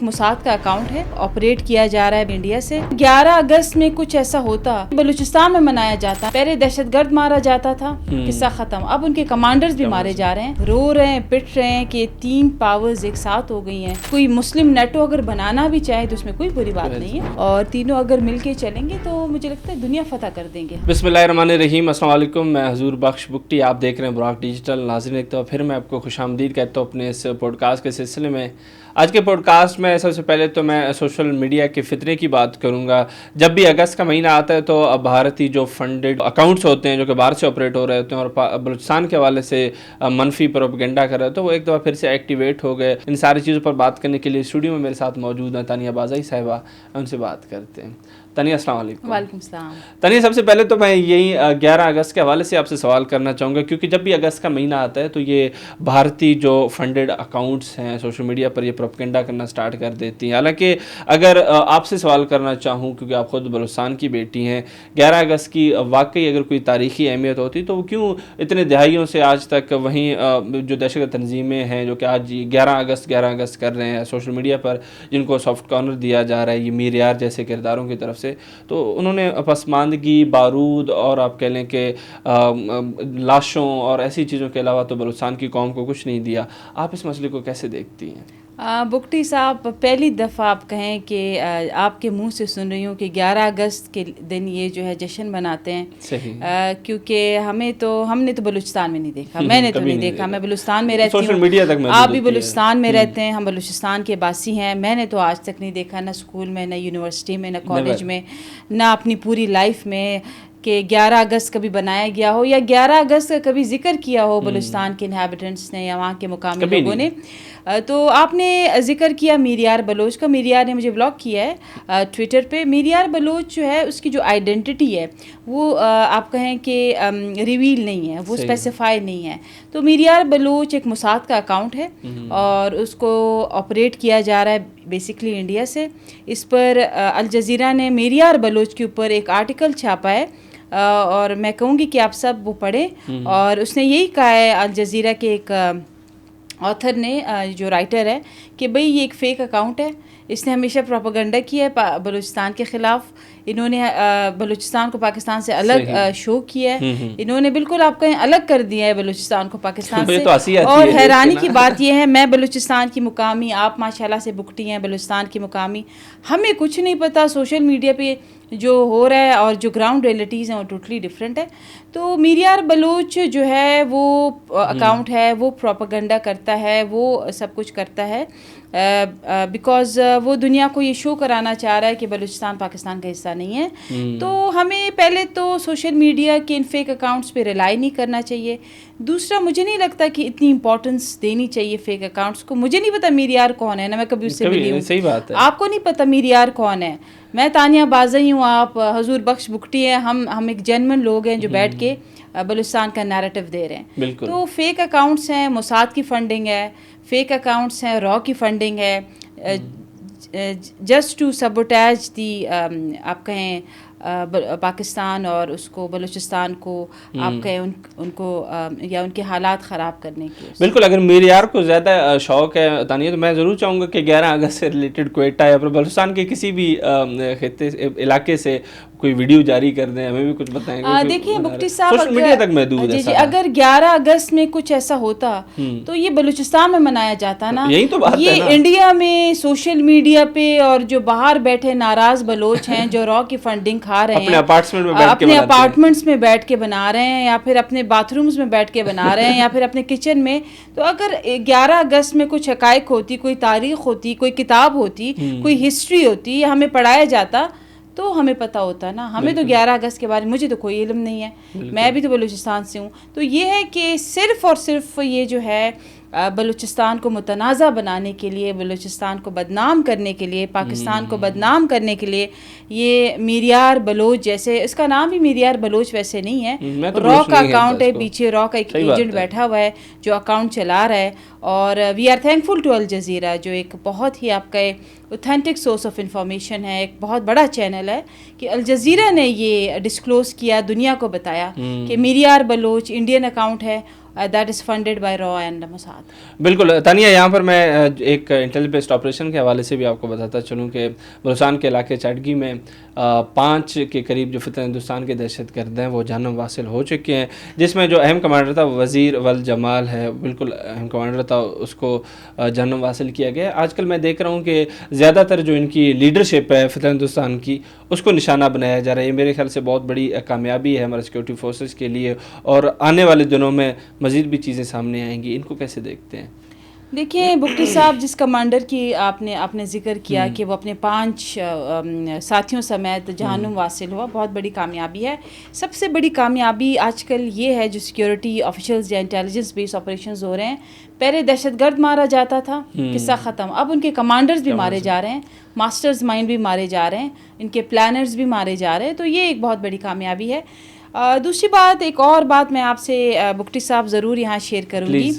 ایک موساد کا اکاؤنٹ ہے, آپریٹ کیا جا رہا ہے انڈیا سے. 11 اگست میں کچھ ایسا ہوتا, بلوچستان میں منایا جاتا, پہلے دہشت گرد مارا جاتا تھا, قصہ ختم. اب ان کے کمانڈرز بھی مارے جا رہے ہیں, رو رہے ہیں, پٹ رہے ہیں کہ 3 پاورز ایک ساتھ ہو گئی ہیں. کوئی مسلم نیٹو اگر بنانا بھی چاہے تو اس میں کوئی بری بات نہیں ہے, اور تینوں اگر مل کے چلیں گے تو مجھے لگتا ہے دنیا فتح کر دیں گے. بسم اللہ الرحمن الرحیم. السلام علیکم, میں حضور بخش بگٹی, آپ دیکھ رہے ہیں براک ڈیجیٹل. ناظرین ایک تو پھر میں آپ کو خوش آمدید کہتا ہوں اپنے اس پوڈ کاسٹ کے سلسلے میں. آج کے پوڈ کاسٹ میں سب سے پہلے تو میں سوشل میڈیا کے فتنے کی بات کروں گا. جب بھی اگست کا مہینہ آتا ہے تو بھارتی جو فنڈڈ اکاؤنٹس ہوتے ہیں جو کہ باہر سے آپریٹ ہو رہے ہوتے ہیں اور بلوچستان کے حوالے سے منفی پروپیگنڈا کر رہے ہیں, تو وہ ایک دفعہ پھر سے ایکٹیویٹ ہو گئے. ان ساری چیزوں پر بات کرنے کے لیے اسٹوڈیو میں میرے ساتھ موجود ہیں تانیہ بازائی صاحبہ, ان سے بات کرتے ہیں. تانیہ السلام علیکم. وعلیکم السلام. تانیہ, سب سے پہلے تو میں یہی 11 اگست کے حوالے سے آپ سے سوال کرنا چاہوں گا, کیونکہ جب بھی اگست کا مہینہ آتا ہے تو یہ بھارتی جو فنڈڈ اکاؤنٹس ہیں سوشل میڈیا پر یہ پروپیگنڈا کرنا سٹارٹ کر دیتی ہیں. حالانکہ اگر آپ سے سوال کرنا چاہوں, کیونکہ آپ خود بلوچستان کی بیٹی ہیں, 11 اگست کی واقعی اگر کوئی تاریخی اہمیت ہوتی تو وہ کیوں اتنے دہائیوں سے آج تک وہیں جو دہشت گرد تنظیمیں ہیں جو کہ آج 11 اگست کر رہے ہیں سوشل میڈیا پر, جن کو سافٹ کارنر دیا جا رہا ہے یہ میر یار جیسے کرداروں کی طرف سے, تو انہوں نے پسماندگی, بارود اور آپ کہہ لیں کہ لاشوں اور ایسی چیزوں کے علاوہ تو بلوچستان کی قوم کو کچھ نہیں دیا. آپ اس مسئلے کو کیسے دیکھتی ہیں؟ بگٹی صاحب, پہلی دفعہ آپ کہیں کہ آپ کے منہ سے سن رہی ہوں کہ 11 اگست کے دن یہ جو ہے جشن مناتے ہیں. صحیح. کیونکہ ہم نے تو بلوچستان میں نہیں دیکھا, میں نے تو نہیں دیکھا. میں بلوچستان میں رہتی سوشل میڈیا تک ہوں, آپ بھی بلوچستان میں رہتے ہیں, ہم بلوچستان کے باسی ہیں. میں نے تو آج تک نہیں دیکھا, نہ اسکول میں, نہ یونیورسٹی میں, نہ کالج میں, نہ اپنی پوری لائف میں کہ 11 اگست کبھی بنایا گیا ہو یا 11 اگست کا کبھی ذکر کیا ہو بلوچستان کے انہیبیٹنٹس نے یا وہاں کے مقامی لوگوں نے. تو آپ نے ذکر کیا میر یار بلوچ کا. میر یار نے مجھے بلاک کیا ہے ٹویٹر پہ. میر یار بلوچ جو ہے اس کی جو آئیڈینٹی ہے وہ آپ کہیں کہ ریویل نہیں ہے, وہ اسپیسیفائی نہیں ہے. تو میر یار بلوچ ایک موساد کا اکاؤنٹ ہے اور اس کو آپریٹ کیا جا رہا ہے بیسکلی انڈیا سے. اس پر الجزیرہ نے میر یار بلوچ کے اوپر ایک آرٹیکل چھاپا ہے اور میں کہوں گی کہ آپ سب وہ پڑھیں. اور اس نے یہی کہا ہے الجزیرہ کے ایک آتھر نے, جو رائٹر ہے, کہ بھئی یہ ایک فیک اکاؤنٹ ہے. اس نے ہمیشہ پروپیگنڈا کیا ہے بلوچستان کے خلاف. انہوں نے بلوچستان کو پاکستان سے الگ شو کیا ہے. انہوں نے بالکل آپ کہیں الگ کر دیا ہے بلوچستان کو پاکستان سے. اور حیرانی کی بات یہ ہے, میں بلوچستان کی مقامی, آپ ماشاءاللہ سے بگٹی ہیں بلوچستان کی مقامی, ہمیں کچھ نہیں پتا. سوشل میڈیا پہ جو ہو رہا ہے اور جو گراؤنڈ ریئلٹیز ہیں وہ ٹوٹلی ڈفرینٹ ہے. تو میر یار بلوچ جو ہے وہ اکاؤنٹ ہے, وہ پروپیگنڈا کرتا ہے, وہ سب کچھ کرتا ہے بیکاز وہ دنیا کو یہ شو کرانا چاہ رہا ہے کہ بلوچستان پاکستان کا حصہ نہیں ہے. تو ہمیں پہلے تو سوشل میڈیا کے ان فیک اکاؤنٹس پہ ریلائی نہیں کرنا چاہیے. دوسرا, مجھے نہیں لگتا کہ اتنی امپورٹنس دینی چاہیے فیک اکاؤنٹس کو. مجھے نہیں پتا میر یار کون ہے, نہ میں کبھی اس سے ملی ہوں. صحیح بات ہے. آپ کو نہیں پتا میر یار کون ہے. میں تانیہ بازائی ہوں, آپ حضور بخش بگٹی ہیں. ہم ایک جینون لوگ ہیں جو بیٹھ کے بلوچستان کا نیریٹو دے رہے ہیں. تو فیک اکاؤنٹس ہیں, موساد کی فنڈنگ ہے, فیک اکاؤنٹس ہیں, را کی فنڈنگ ہے, جسٹ ٹو سبوٹیج دی آپ کہیں پاکستان اور اس کو بلوچستان کو آپ کہیں ان کو یا ان کے حالات خراب کرنے کے. بالکل. اگر میر یار کو زیادہ شوق ہے تانیہ, تو میں ضرور چاہوں گا کہ 11 اگست سے ریلیٹڈ کوئٹہ یا بلوچستان کے کسی بھی خطے علاقے سے کوئی ویڈیو جاری کر دیں, ہمیں بھی کچھ بتائیں. دیکھیے بگٹی صاحب, سوشل میڈیا تک محدود ہے. اگر 11 اگست میں کچھ ایسا ہوتا تو یہ بلوچستان میں منایا جاتا نا. یہی تو بات ہے. یہ انڈیا میں سوشل میڈیا پہ اور جو باہر بیٹھے ناراض بلوچ ہیں جو را کی فنڈنگ کھا رہے ہیں, اپنے اپارٹمنٹس میں بیٹھ کے بنا رہے ہیں, یا پھر اپنے باتھ رومز میں بیٹھ کے بنا رہے ہیں, یا پھر اپنے کچن میں. تو اگر 11 اگست میں کچھ حقائق ہوتی, کوئی تاریخ ہوتی, کوئی کتاب ہوتی, کوئی ہسٹری ہوتی, یا ہمیں پڑھایا جاتا تو ہمیں پتہ ہوتا نا. ہمیں تو 11 اگست کے بارے میں مجھے تو کوئی علم نہیں ہے. میں بھی تو بلوچستان سے ہوں. تو یہ ہے کہ صرف اور صرف یہ جو ہے بلوچستان کو متنازع بنانے کے لیے, بلوچستان کو بدنام کرنے کے لیے, پاکستان کو بدنام کرنے کے لیے یہ میر یار بلوچ جیسے, اس کا نام بھی میر یار بلوچ ویسے نہیں ہے, را کا اکاؤنٹ ہے, پیچھے را کا ایک ایجنٹ بیٹھا ہوا ہے جو اکاؤنٹ چلا رہا ہے. اور we are thankful to Al Jazeera, جو ایک بہت ہی آپ کا اوتھینٹک سورس آف انفارمیشن ہے, ایک بہت بڑا چینل ہے, کہ الجزیرہ نے یہ ڈسکلوز کیا, دنیا کو بتایا کہ میر یار بلوچ انڈین اکاؤنٹ ہے that is funded by RAW and Mossad. بالکل تانیہ، یہاں پر میں ایک انٹیل بیسڈ آپریشن کے حوالے سے بھی آپ کو بتاتا چلوں کہ بلوچستان کے علاقے چاٹگی میں 5 کے قریب جو فتنہ ہندوستان کے دہشت گرد ہیں وہ جہنم واصل ہو چکے ہیں، جس میں جو اہم کمانڈر تھا وزیر ول جمال ہے، بالکل اہم کمانڈر تھا، اس کو جہنم واصل کیا گیا. آج کل میں دیکھ رہا ہوں کہ زیادہ تر جو ان کی لیڈرشپ ہے فتنہ ہندوستان کی، اس کو نشانہ بنایا جا رہا ہے. یہ میرے خیال سے بہت بڑی کامیابی ہے ہمارے سیکورٹی فورسز کے لیے، اور آنے والے دنوں میں مزید بھی چیزیں سامنے آئیں گی. ان کو کیسے دیکھتے ہیں؟ دیکھیں بگٹی صاحب، جس کمانڈر کی آپ نے ذکر کیا کہ وہ اپنے 5 ساتھیوں سمیت جہنم واصل ہوا، بہت بڑی کامیابی ہے. سب سے بڑی کامیابی آج کل یہ ہے جو سیکیورٹی آفیشلز یا انٹیلیجنس بیس آپریشنز ہو رہے ہیں. پہلے دہشت گرد مارا جاتا تھا، قصہ ختم. اب ان کے کمانڈرز بھی مارے جا رہے ہیں، ماسٹرز مائنڈ بھی مارے جا رہے ہیں، ان کے پلانرز بھی مارے جا رہے ہیں. تو یہ ایک بہت بڑی کامیابی ہے. دوسری بات، ایک اور بات میں آپ سے بگٹی صاحب ضرور یہاں شیئر کروں گی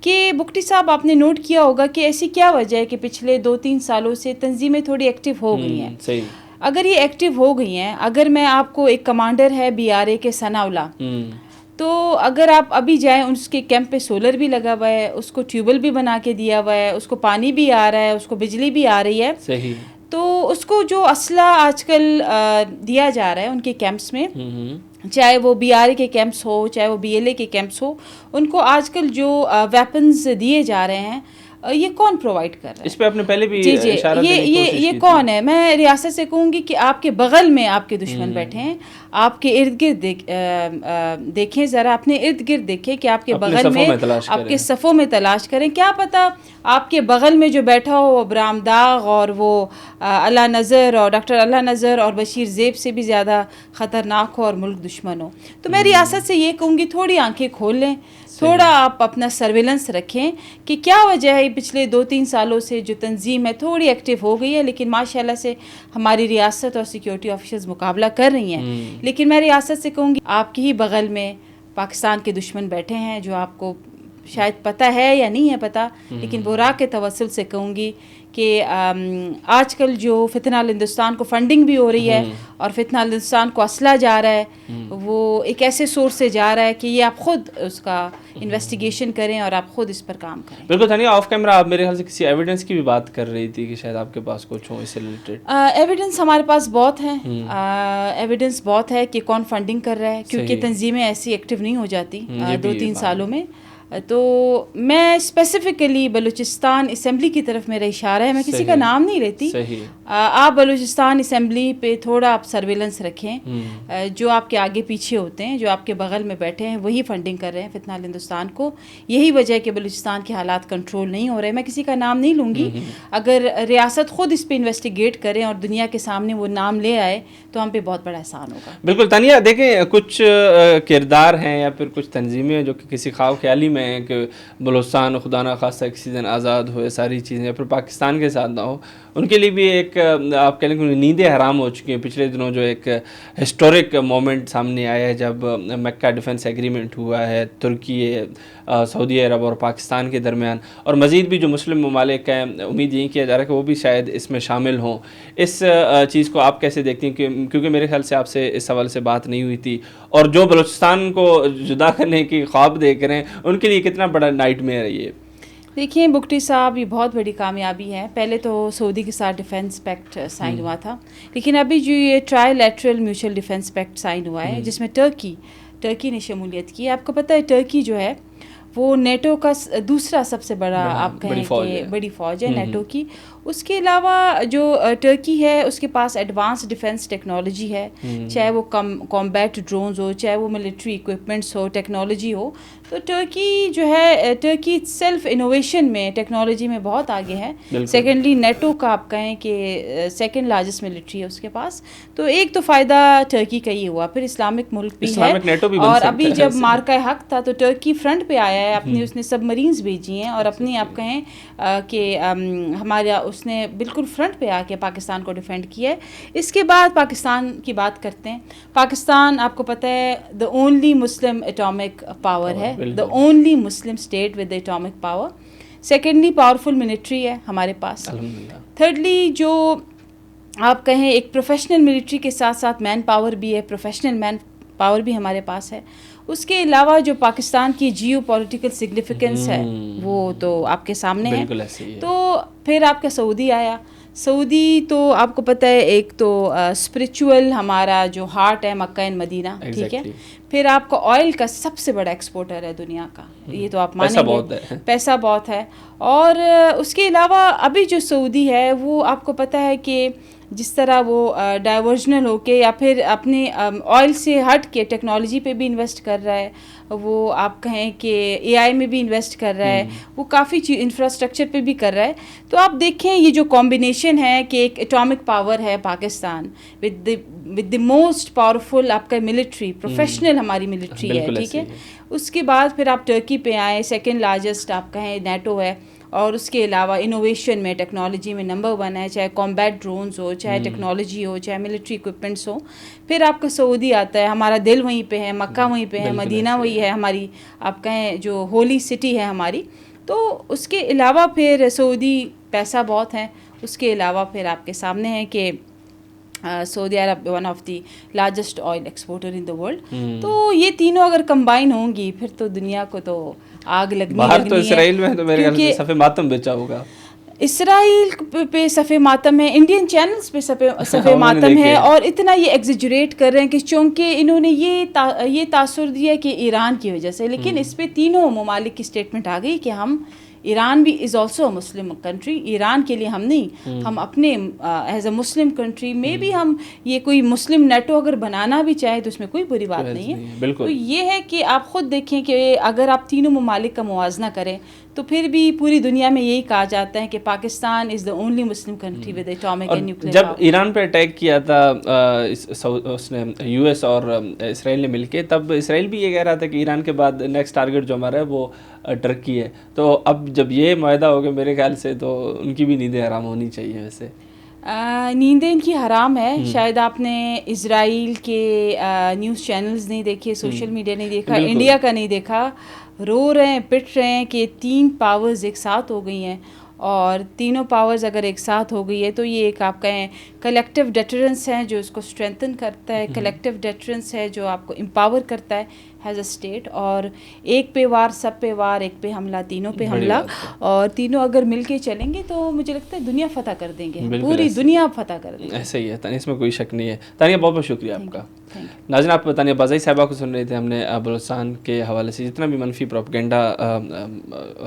کہ بگٹی صاحب آپ نے نوٹ کیا ہوگا کہ ایسی کیا وجہ ہے کہ پچھلے 2-3 سالوں سے تنظیمیں تھوڑی ایکٹیو ہو گئی ہیں. صحیح. اگر یہ ایکٹیو ہو گئی ہیں، اگر میں آپ کو ایک کمانڈر ہے BRA کے ثناء اللہ، تو اگر آپ ابھی جائیں، اس کے کیمپ پہ سولر بھی لگا ہوا ہے، اس کو ٹیوبل بھی بنا کے دیا ہوا ہے، اس کو پانی بھی آ رہا ہے، اس کو بجلی بھی آ رہی ہے. صحیح. تو اس کو جو اسلحہ آج کل دیا جا رہا ہے ان کے کیمپس میں، چاہے وہ BRA کے کیمپس ہو، چاہے وہ BLA کے کیمپس ہو، ان کو آج کل جو ویپنز دیے جا رہے ہیں، یہ کون پرووائڈ کر رہا ہے؟ اس پہ آپ نے پہلے بھی اشارہ یہ کون ہے؟ میں ریاست سے کہوں گی کہ آپ کے بغل میں آپ کے دشمن بیٹھے ہیں. آپ کے ارد گرد دیکھیں ذرا، اپنے ارد گرد دیکھیں کہ آپ کے بغل میں، آپ کے صفوں میں تلاش کریں. کیا پتہ آپ کے بغل میں جو بیٹھا ہو وہ برام داغ اور وہ اللہ نظر اور ڈاکٹر اللہ نظر اور بشیر زیب سے بھی زیادہ خطرناک ہو اور ملک دشمن ہو. تو میں ریاست سے یہ کہوں گی تھوڑی آنکھیں کھول لیں، تھوڑا آپ اپنا سرویلنس رکھیں کہ کیا وجہ ہے پچھلے 2-3 سالوں سے جو تنظیم ہے تھوڑی ایکٹیو ہو گئی ہے، لیکن ماشاءاللہ سے ہماری ریاست اور سیکیورٹی آفیسرز مقابلہ کر رہی ہیں. لیکن میں ریاست سے کہوں گی آپ کی ہی بغل میں پاکستان کے دشمن بیٹھے ہیں، جو آپ کو شاید پتہ ہے یا نہیں ہے پتہ، لیکن بورا کے توسل سے کہوں گی کہ آج کل جو فتنہ ہندوستان کو فنڈنگ بھی ہو رہی ہے اور فتنہ ہندوستان کو اسلحہ جا رہا ہے، وہ ایک ایسے سورس سے جا رہا ہے کہ یہ آپ خود اس کا انویسٹیگیشن کریں اور آپ خود اس پر کام کریں. بالکل تانیہ، آف کیمرہ آپ میرے خیال سے کسی ایویڈنس کی بھی بات کر رہی تھی کہ شاید آپ کے پاس کچھ ہو اس سے ریلیٹڈ. ایویڈنس ہمارے پاس بہت ہیں، ایویڈنس بہت ہے کہ کون فنڈنگ کر رہا ہے، کیونکہ تنظیمیں ایسی ایکٹیو نہیں ہو جاتی 2-3 سالوں میں. تو میں اسپیسیفکلی بلوچستان اسمبلی کی طرف میرا اشارہ ہے، میں کسی کا نام نہیں لیتی. آپ بلوچستان اسمبلی پہ تھوڑا آپ سرویلنس رکھیں. جو آپ کے آگے پیچھے ہوتے ہیں، جو آپ کے بغل میں بیٹھے ہیں، وہی فنڈنگ کر رہے ہیں فتنہ ہندوستان کو. یہی وجہ ہے کہ بلوچستان کے حالات کنٹرول نہیں ہو رہے. میں کسی کا نام نہیں لوں گی. اگر ریاست خود اس پہ انویسٹیگیٹ کریں اور دنیا کے سامنے وہ نام لے آئے تو ہم پہ بہت بڑا احسان ہوگا. بالکل تانیہ، دیکھیں کچھ کردار ہیں یا پھر کچھ تنظیمیں ہیں جو کہ کسی خواب خیالی میں ہیں کہ بلوچستان خدا نہ خواستہ کسی دن آزاد ہوئے، ساری چیزیں، یا پھر پاکستان کے ساتھ نہ ہو. ان کے لیے بھی ایک آپ کہہ لیں کہ نیندیں حرام ہو چکی ہیں. پچھلے دنوں جو ایک ہسٹورک مومنٹ سامنے آیا ہے جب مکہ ڈیفنس ایگریمنٹ ہوا ہے ترکی، سعودی عرب اور پاکستان کے درمیان، اور مزید بھی جو مسلم ممالک ہیں، امید یہی کیا جا رہا ہے کہ وہ بھی شاید اس میں شامل ہوں. اس چیز کو آپ کیسے دیکھتی ہیں؟ کیونکہ میرے خیال سے آپ سے اس حوالے سے بات نہیں ہوئی تھی، اور جو بلوچستان کو جدا کرنے کی خواب دیکھ رہے ہیں ان کے لیے کتنا بڑا نائٹ میئر ہے یہ. دیکھیں بگٹی صاحب، یہ بہت بڑی کامیابی ہے. پہلے تو سعودی کے ساتھ ڈیفنس پیکٹ سائن ہوا تھا، لیکن ابھی جو یہ trilateral mutual defence pact sign ہوا ہے جس میں ٹرکی نے شمولیت کی. آپ کو پتہ ہے ٹرکی جو ہے وہ نیٹو کا دوسرا سب سے بڑا آپ کہیں کہ بڑی فوج ہے نیٹو کی. اس کے علاوہ جو ٹرکی ہے اس کے پاس ایڈوانس ڈیفنس ٹیکنالوجی ہے، چاہے وہ کامبیٹ ڈرونز ہو، چاہے وہ ملٹری اکوپمنٹس ہو، ٹیکنالوجی ہو. تو ٹرکی جو ہے، ٹرکی سیلف انوویشن میں ٹیکنالوجی میں بہت آگے ہے. سیکنڈلی نیٹو کا آپ کہیں کہ سیکنڈ لارجسٹ ملٹری ہے اس کے پاس. تو ایک تو فائدہ ٹرکی کا یہ ہوا. پھر اسلامک ملک بھی ہے، اور ابھی جب مارکہ حق تھا تو ٹرکی فرنٹ پہ آیا ہے. اپنی اس نے سب مرینز بھیجی ہیں اور اپنی آپ کہیں کہ ہمارا اس نے بالکل فرنٹ پہ آ کے پاکستان کو ڈیفینڈ کیا ہے. اس کے بعد پاکستان کی بات کرتے ہیں. پاکستان آپ کو پتہ ہے the only Muslim atomic power ہے، the only Muslim state with atomic power. Secondly powerful military ہے ہمارے پاس. تھرڈلی جو آپ کہیں ایک پروفیشنل ملٹری کے ساتھ ساتھ مین پاور بھی ہے، پروفیشنل مین پاور بھی ہمارے پاس ہے. اس کے علاوہ جو پاکستان کی جیو پولیٹیکل سگنیفیکنس ہے وہ تو آپ کے سامنے ہے. بالکل ایسے ہی ہے. تو پھر آپ کا سعودی آیا. سعودی تو آپ کو پتہ ہے ایک تو اسپریچول ہمارا جو ہارٹ ہے مکہ اینڈ مدینہ, ٹھیک ہے. پھر آپ کا آئل کا سب سے بڑا ایکسپورٹر ہے دنیا کا, یہ تو آپ مانیں گے, پیسہ بہت ہے. اور اس کے علاوہ ابھی جو سعودی ہے وہ آپ کو پتہ ہے کہ جس طرح وہ ڈائیورژنل ہو کے یا پھر اپنے آئل سے ہٹ کے ٹیکنالوجی پہ بھی انویسٹ کر رہا ہے, وہ آپ کہیں کہ اے آئی میں بھی انویسٹ کر رہا ہے, وہ کافی انفراسٹرکچر پہ بھی کر رہا ہے. تو آپ دیکھیں یہ جو کمبینیشن ہے کہ ایک اٹامک پاور ہے Pakistan with the most powerful آپ کا ملٹری, پروفیشنل ہماری ملٹری ہے, ٹھیک ہے. اس کے بعد پھر آپ ٹرکی پہ آئیں, سیکنڈ لارجسٹ آپ کہیں نیٹو ہے. اور اس کے علاوہ انوویشن میں ٹیکنالوجی میں نمبر 1 ہے, چاہے کمبیٹ ڈرونز ہو, چاہے ٹیکنالوجی ہو, چاہے ملٹری اکوپمنٹس ہو. پھر آپ کا سعودی آتا ہے, ہمارا دل وہیں پہ ہے, مکہ وہیں پہ ہے, مدینہ وہی ہے ہماری آپ کہیں جو ہولی سٹی ہے ہماری. تو اس کے علاوہ پھر سعودی پیسہ بہت ہے. اس کے علاوہ پھر آپ کے سامنے ہے کہ سعودی عرب one of the largest oil exporter in the world. تو یہ تینوں اگر کمبائن ہوں گی پھر تو دنیا کو تو آگ لگنی تو اسرائیل میں تو میرے خیال سے صفِ ماتم بچا ہوگا. اسرائیل پہ صفِ ماتم ہے, انڈین چینلز پہ صفِ ماتم ہے, اور اتنا یہ ایگزیجریٹ کر رہے ہیں کہ چونکہ انہوں نے یہ تاثر دیا کہ ایران کی وجہ سے. لیکن اس پہ تینوں ممالک کی اسٹیٹمنٹ آ گئی کہ ہم, ایران بھی is also a Muslim country, Iran کے لیے ہم نہیں, ہم اپنے ایز اے مسلم کنٹری میں بھی ہم یہ کوئی مسلم نیٹو اگر بنانا بھی چاہے تو اس میں کوئی بری بات نہیں ہے. تو یہ ہے کہ آپ خود دیکھیں کہ اگر آپ تینوں ممالک کا موازنہ کریں تو پھر بھی پوری دنیا میں یہی کہا جاتا ہے کہ Pakistan is the only Muslim country with atomic and nuclear. جب ایران پہ اٹیک کیا تھا اس نے یو ایس اور اسرائیل نے مل کے, تب اسرائیل بھی یہ کہہ رہا تھا کہ ایران کے بعد نیکسٹ ٹارگیٹ جو ہمارا ہے وہ ٹرکی ہے. تو اب جب یہ معاہدہ ہو گیا میرے خیال سے تو ان کی بھی نیندیں حرام ہونی چاہیے. ویسے نیندیں ان کی حرام ہے. شاید آپ نے اسرائیل کے نیوز چینلز نہیں دیکھے, سوشل میڈیا نہیں دیکھا, انڈیا کا نہیں دیکھا. رو رہے ہیں, پٹ رہے ہیں کہ 3 پاورز ایک ساتھ ہو گئی ہیں, اور تینوں پاورز اگر ایک ساتھ ہو گئی ہے تو یہ ایک آپ کہیں کلیکٹیو ڈیٹرنس ہے جو اس کو اسٹرینتھن کرتا ہے, کلیکٹیو ڈیٹرنس ہے جو آپ کو امپاور کرتا ہے ایز اے اسٹیٹ. اور ایک پہ وار, سب پہ وار, ایک پہ حملہ, تینوں پہ حملہ, اور تینوں اگر مل کے چلیں گے تو مجھے لگتا ہے دنیا فتح کر دیں گے, پوری دنیا فتح کر دیں گے. ایسا ہی ہے تانیہ, اس میں کوئی شک نہیں ہے. تانیہ بہت بہت شکریہ آپ کا. ناظرین, آپ تانیہ بازائی صاحبہ کو سن رہے تھے. ہم نے بلوچستان کے حوالے سے جتنا بھی منفی پروپیگنڈا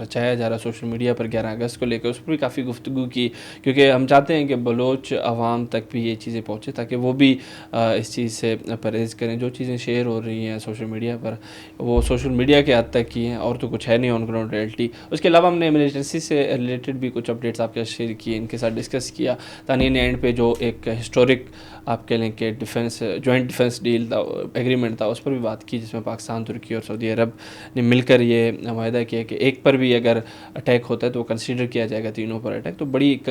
رچایا جا رہا سوشل میڈیا پر 11 اگست کو لے کے, اس پر بھی کافی گفتگو کی, کیونکہ ہم چاہتے ہیں کہ بلوچ عوام تک بھی یہ چیزیں پہنچے تاکہ وہ بھی اس چیز سے پرہیز کریں. جو چیزیں شیئر ہو رہی ہیں سوشل میڈیا پر وہ سوشل میڈیا کے حد تک کی ہیں, اور تو کچھ ہے نہیں آن گراؤنڈ ریئلٹی. اس کے علاوہ ہم نے ایمرجنسی سے ریلیٹڈ بھی کچھ اپڈیٹس آپ کے ساتھ شیئر کیے, ان کے ساتھ ڈسکس کیا. تانیہ نے اینڈ پہ جو ایک ہسٹورک آپ کہہ لیں کہ ڈیفینس جوائنٹ ڈیفینس ڈیل تھا, ایگریمنٹ تھا, اس پر بھی بات کی, جس میں پاکستان, ترکی اور سعودی عرب نے مل کر یہ معاہدہ کیا کہ ایک پر بھی اگر اٹیک ہوتا ہے تو وہ کنسیڈر کیا جائے گا تینوں پر اٹیک. تو بڑی ایک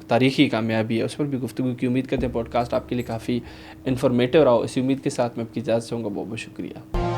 تاریخی کامیابی ہے, اس پر بھی گفتگو کی. امید کرتے ہیں پوڈ کاسٹ آپ کے لیے کافی انفارمیٹیو رہا ہو. اسی امید کے ساتھ میں آپ کی اجازت سے ہوں گا. بہت بہت شکریہ.